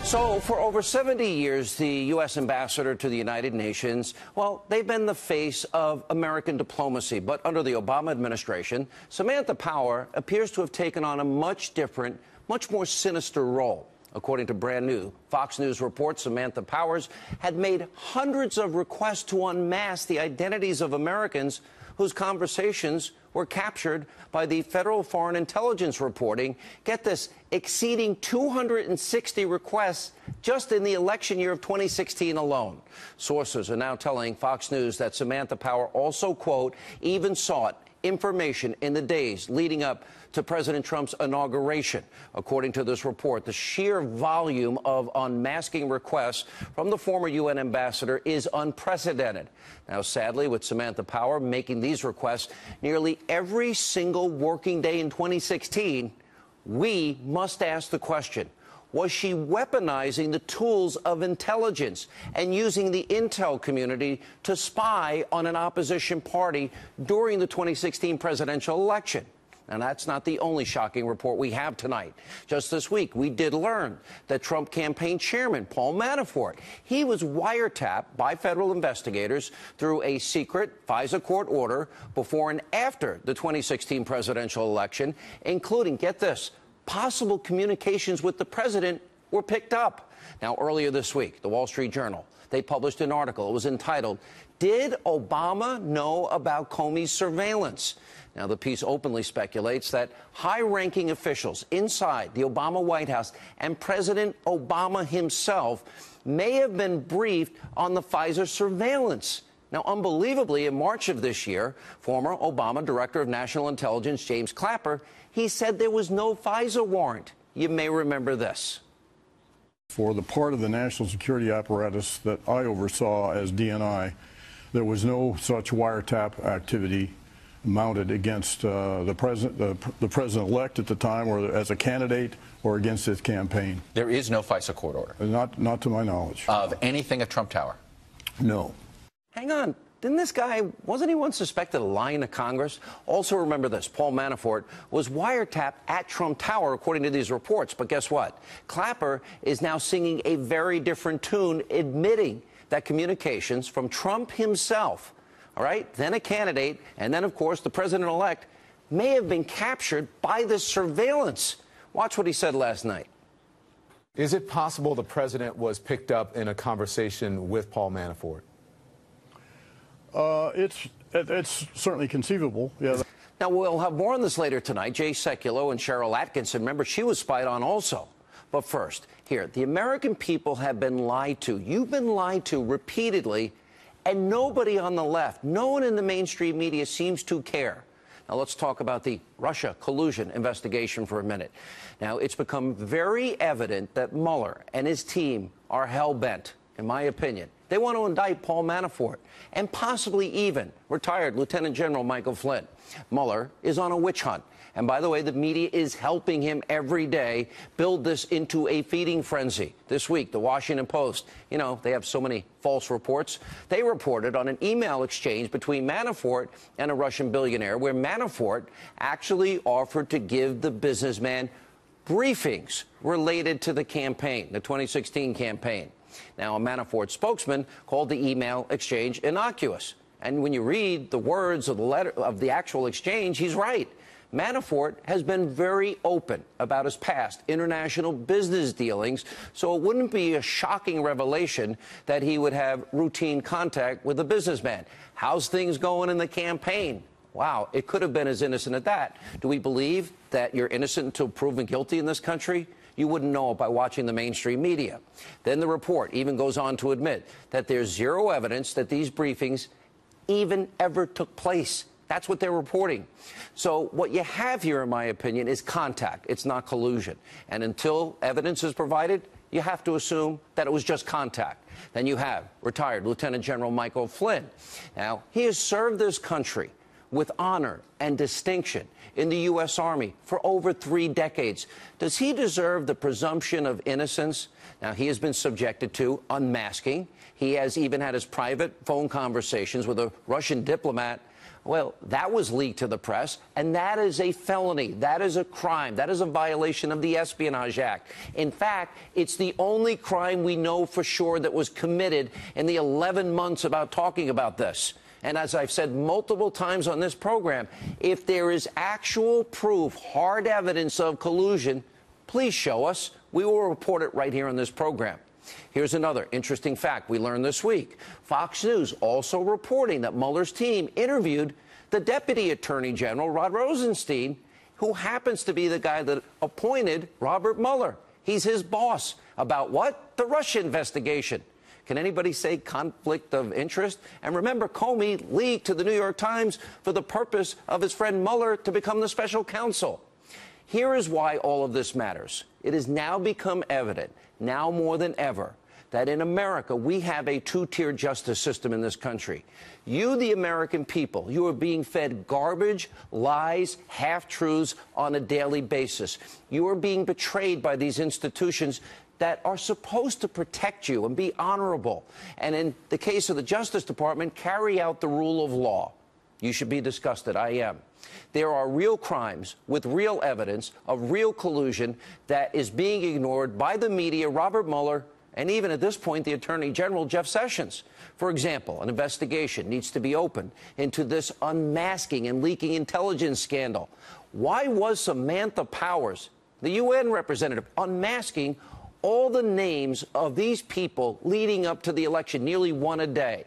So, for over 70 years, the U.S. ambassador to the United Nations, well, they've been the face of American diplomacy. But under the Obama administration, Samantha Power appears to have taken on a much different, much more sinister role. According to brand new Fox News reports, Samantha Powers had made hundreds of requests to unmask the identities of Americans whose conversations were captured by the Federal Foreign Intelligence reporting, get this, exceeding 260 requests just in the election year of 2016 alone. Sources are now telling Fox News that Samantha Power also, quote, even sought information in the days leading up to President Trump's inauguration. According to this report, the sheer volume of unmasking requests from the former UN ambassador is unprecedented. Now, sadly, with Samantha Power making these requests nearly every single working day in 2016, we must ask the question, was she weaponizing the tools of intelligence and using the intel community to spy on an opposition party during the 2016 presidential election? And that's not the only shocking report we have tonight. Just this week, we did learn that Trump campaign chairman Paul Manafort, he was wiretapped by federal investigators through a secret FISA court order before and after the 2016 presidential election, including, get this, possible communications with the president were picked up. Now, earlier this week, the Wall Street Journal, they published an article. It was entitled, "Did Obama Know About Comey's Surveillance?" Now, the piece openly speculates that high-ranking officials inside the Obama White House and President Obama himself may have been briefed on the FISA surveillance. Now, unbelievably, in March of this year, former Obama Director of National Intelligence James Clapper, he said there was no FISA warrant. You may remember this. For the part of the national security apparatus that I oversaw as DNI, there was no such wiretap activity mounted against the president-elect at the time, or as a candidate, or against his campaign. There is no FISA court order? Not to my knowledge. Of anything at Trump Tower? No. Hang on. Didn't this guy, wasn't he once suspected of lying to Congress? Also remember this, Paul Manafort was wiretapped at Trump Tower, according to these reports. But guess what? Clapper is now singing a very different tune, admitting that communications from Trump himself, all right, then a candidate, and then, of course, the president-elect, may have been captured by this surveillance. Watch what he said last night. Is it possible the president was picked up in a conversation with Paul Manafort? It's certainly conceivable, yeah. Now, we'll have more on this later tonight. Jay Sekulow and Cheryl Atkinson, remember, she was spied on also. But first, here, the American people have been lied to. You've been lied to repeatedly, and nobody on the left, no one in the mainstream media seems to care. Now, let's talk about the Russia collusion investigation for a minute. Now, it's become very evident that Mueller and his team are hell-bent, in my opinion. They want to indict Paul Manafort and possibly even retired Lieutenant General Michael Flynn. Mueller is on a witch hunt. And by the way, the media is helping him every day build this into a feeding frenzy. This week, the Washington Post, you know, they have so many false reports. They reported on an email exchange between Manafort and a Russian billionaire where Manafort actually offered to give the businessman briefings related to the campaign, the 2016 campaign. Now, a Manafort spokesman called the email exchange innocuous. And when you read the words of the letter of the actual exchange, he's right. Manafort has been very open about his past international business dealings, so it wouldn't be a shocking revelation that he would have routine contact with a businessman. How's things going in the campaign? Wow, it could have been as innocent as that. Do we believe that you're innocent until proven guilty in this country? You wouldn't know it by watching the mainstream media. Then the report even goes on to admit that there's zero evidence that these briefings even ever took place. That's what they're reporting. So what you have here, in my opinion, is contact. It's not collusion. And until evidence is provided, you have to assume that it was just contact. Then you have retired Lieutenant General Michael Flynn. Now, he has served this country with honor and distinction in the U.S. Army for over 3 decades. Does he deserve the presumption of innocence? Now, he has been subjected to unmasking. He has even had his private phone conversations with a Russian diplomat Well, that was leaked to the press, and that is a felony. That is a crime. That is a violation of the Espionage Act. In fact, it's the only crime we know for sure that was committed in the 11 months about talking about this. And as I've said multiple times on this program, if there is actual proof, hard evidence of collusion, please show us. We will report it right here on this program. Here's another interesting fact we learned this week. Fox News also reporting that Mueller's team interviewed the Deputy Attorney General, Rod Rosenstein, who happens to be the guy that appointed Robert Mueller. He's his boss. About what? The Russia investigation. Can anybody say conflict of interest? And remember, Comey leaked to the New York Times for the purpose of his friend Mueller to become the special counsel. Here is why all of this matters. It has now become evident, now more than ever, that in America we have a two-tier justice system in this country. You, the American people, you are being fed garbage, lies, half-truths on a daily basis. You are being betrayed by these institutions that are supposed to protect you and be honorable, and in the case of the Justice Department, carry out the rule of law. You should be disgusted. I am. There are real crimes with real evidence of real collusion that is being ignored by the media, Robert Mueller, and even at this point, the Attorney General, Jeff Sessions. For example, an investigation needs to be opened into this unmasking and leaking intelligence scandal. Why was Samantha Powers, the UN representative, unmasking all the names of these people leading up to the election, nearly one a day?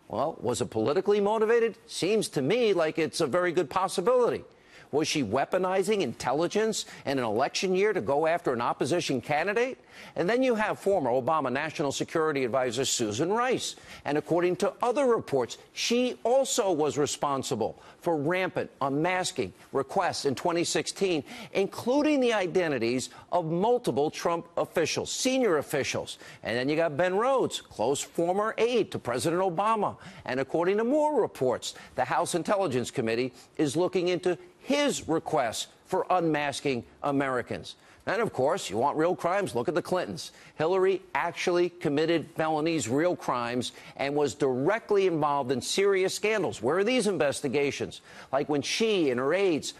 Well, was it politically motivated? Seems to me like it's a very good possibility. Was she weaponizing intelligence in an election year to go after an opposition candidate? And then you have former Obama National Security Advisor Susan Rice. And according to other reports, she also was responsible for rampant unmasking requests in 2016, including the identities of multiple Trump officials, senior officials. And then you got Ben Rhodes, close former aide to President Obama. And according to more reports, the House Intelligence Committee is looking into his requests for unmasking Americans. And, of course, you want real crimes? Look at the Clintons. Hillary actually committed felonies, real crimes, and was directly involved in serious scandals. Where are these investigations? Like when she and her aides,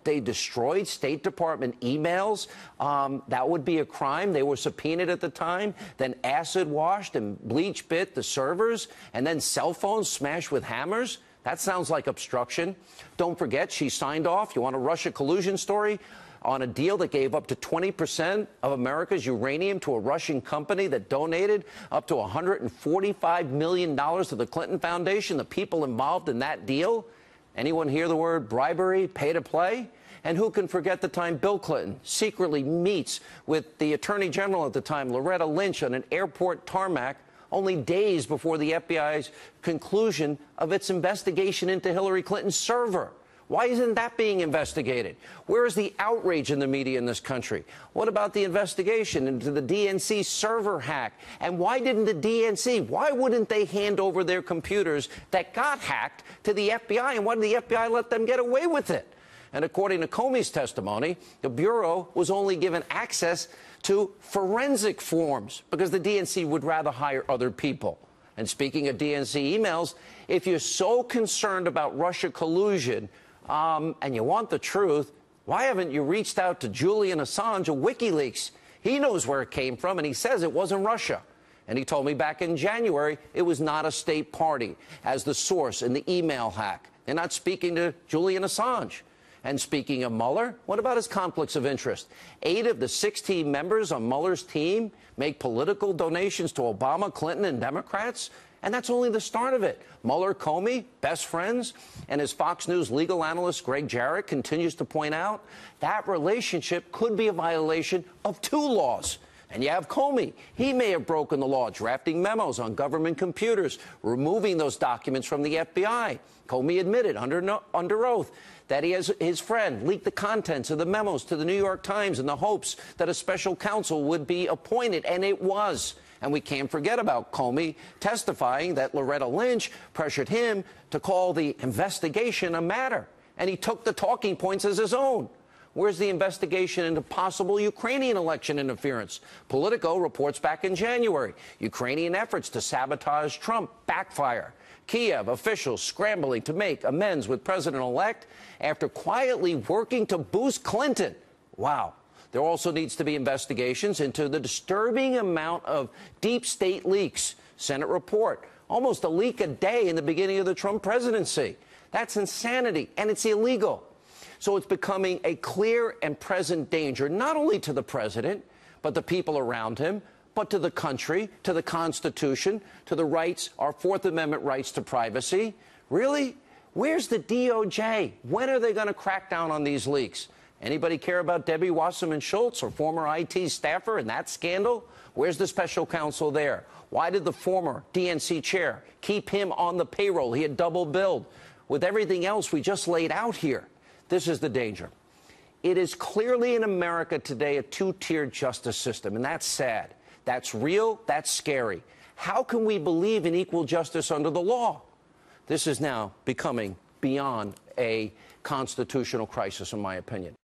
they destroyed State Department emails. That would be a crime. They were subpoenaed at the time, then acid washed and bleach bit the servers, and then cell phones smashed with hammers. That sounds like obstruction. Don't forget, she signed off. You want a Russia collusion story? On a deal that gave up to 20% of America's uranium to a Russian company that donated up to $145 million to the Clinton Foundation, the people involved in that deal? Anyone hear the word bribery, pay to play? And who can forget the time Bill Clinton secretly meets with the Attorney General at the time, Loretta Lynch, on an airport tarmac only days before the FBI's conclusion of its investigation into Hillary Clinton's server? Why isn't that being investigated? Where is the outrage in the media in this country? What about the investigation into the DNC server hack? And why didn't the DNC, why wouldn't they hand over their computers that got hacked to the FBI? And why did the FBI let them get away with it? And according to Comey's testimony, the Bureau was only given access to forensic forms because the DNC would rather hire other people. And speaking of DNC emails, if you're so concerned about Russia collusion, and you want the truth, why haven't you reached out to Julian Assange of WikiLeaks? He knows where it came from, and he says it wasn't Russia. And he told me back in January it was not a state party as the source in the email hack. They're not speaking to Julian Assange. And speaking of Mueller, what about his conflicts of interest? 8 of the 16 members on Mueller's team make political donations to Obama, Clinton, and Democrats. And that's only the start of it. Mueller, Comey, best friends. And as Fox News legal analyst Greg Jarrett continues to point out, that relationship could be a violation of 2 laws. And you have Comey. He may have broken the law, drafting memos on government computers, removing those documents from the FBI. Comey admitted under oath that his friend leaked the contents of the memos to the New York Times in the hopes that a special counsel would be appointed, and it was. And we can't forget about Comey testifying that Loretta Lynch pressured him to call the investigation a matter, and he took the talking points as his own. Where's the investigation into possible Ukrainian election interference? Politico reports back in January, Ukrainian efforts to sabotage Trump backfire. Kiev officials scrambling to make amends with President-elect after quietly working to boost Clinton. Wow. There also needs to be investigations into the disturbing amount of deep state leaks. Senate report, almost a leak a day in the beginning of the Trump presidency. That's insanity, and it's illegal. So it's becoming a clear and present danger, not only to the president, but the people around him, but to the country, to the Constitution, to the rights, our Fourth Amendment rights to privacy. Really? Where's the DOJ? When are they going to crack down on these leaks? Anybody care about Debbie Wasserman Schultz, or former IT staffer, in that scandal? Where's the special counsel there? Why did the former DNC chair keep him on the payroll? He had double billed. With everything else we just laid out here, this is the danger. It is clearly in America today a two-tiered justice system, and that's sad. That's real. That's scary. How can we believe in equal justice under the law? This is now becoming beyond a constitutional crisis, in my opinion.